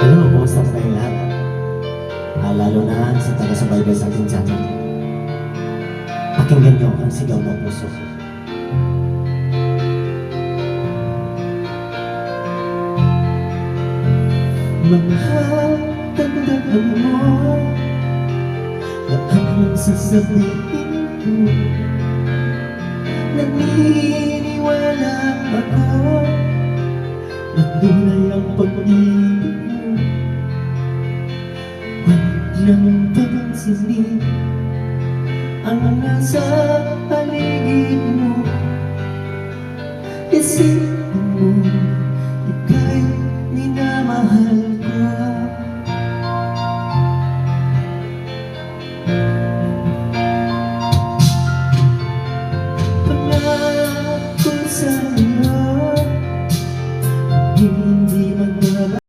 Hello, kumusta po kayong lahat? Lalo na sa taga-subaybay sa ating channel. Pakinggan niyo ang sigaw ng puso. Mahal, tandaan mo lahat ng sasabihin ko. Naniniwala ako na tunay ang pag-ibig mo. Huwag niyang papansinin ang nasa paligid mo. Isipin mo, ika'y minamahal